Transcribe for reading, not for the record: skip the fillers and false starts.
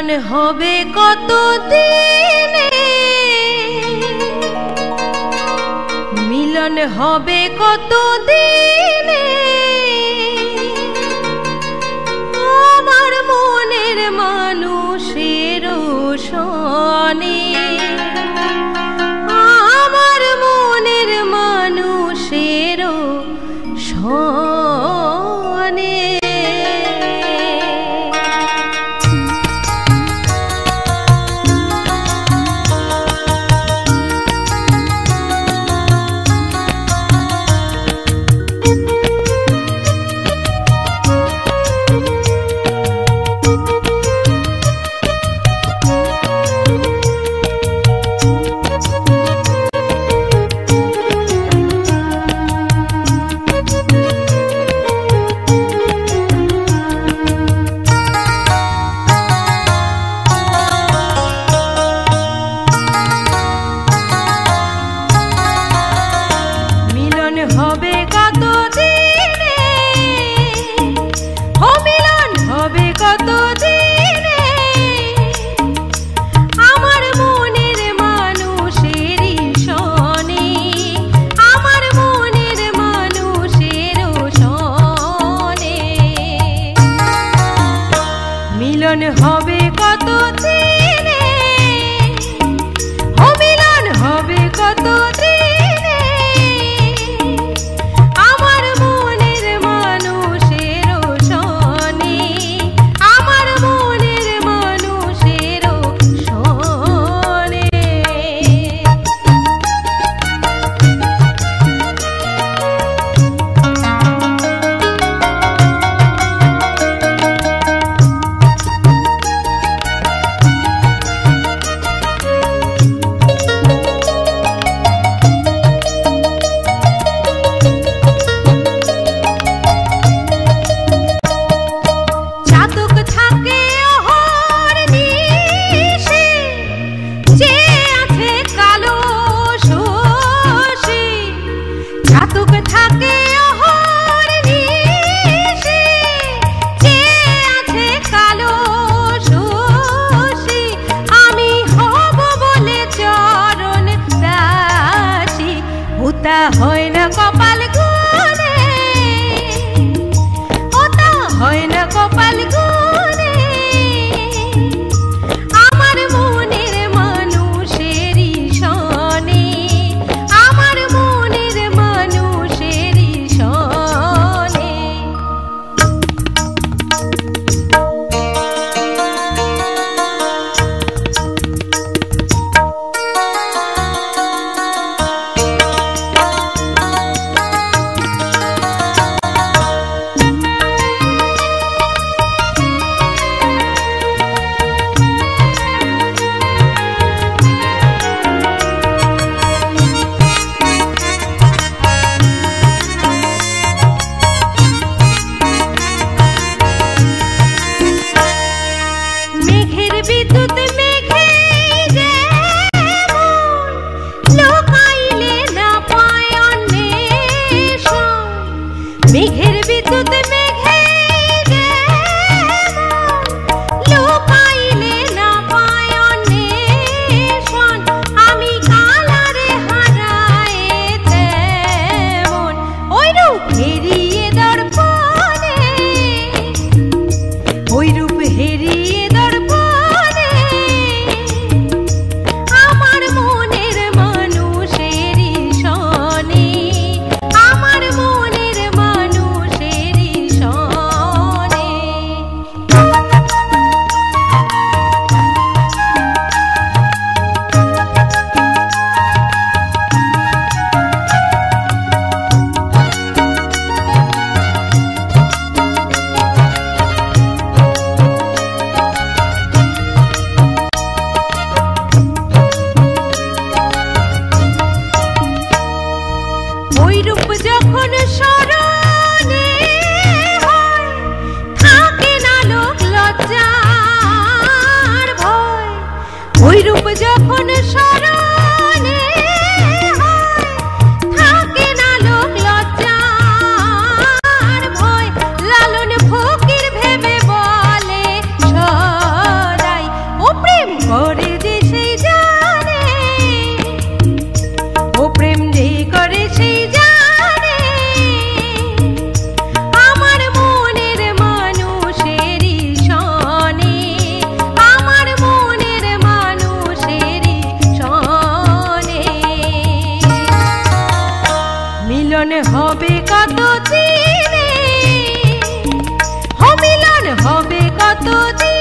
মিলন হবে কত দিনে, মিলন হবে কত দিনে, আমার মনের মানুষের সনে, আমার মনের মানুষের সনে। হবে কত দিনে, ও মিলন হবে কত দিনে, আমার মনের মানুষেরই সনে, আমার মনের মানুষের সনে। মিলন হবে কত দিনে, ও মিলন হবে কত দিনে, ওটা হয় না কপাল গুনে, ওটা হয় না কপাল গুনে, আমার মনের মানুষেরই সনে, আমার মনের মানুষেরই সনে। বিদ্যুৎ মেঘে যেমন লোকাইলে না পায় অন্বেষণ, মেঘের বিদ্যুৎ মেঘে যেমন লোকাইলে না পায় অন্বেষণ, আমি কালারে হারায় তেমন ওইরূপ হেরিয়ে দর্পণে, ওইরূপ হেরিয়ে যখন স্মরণে হয় থাকে না লোক লজ্জার ভয়, ওই রূপ যখন স্মরণে হয় থাকে না লোক লজ্জার ভয়, লালন ফকির ভেবে বলে সদাই হবে কত দিনে, মিলন হবে কত দিনে।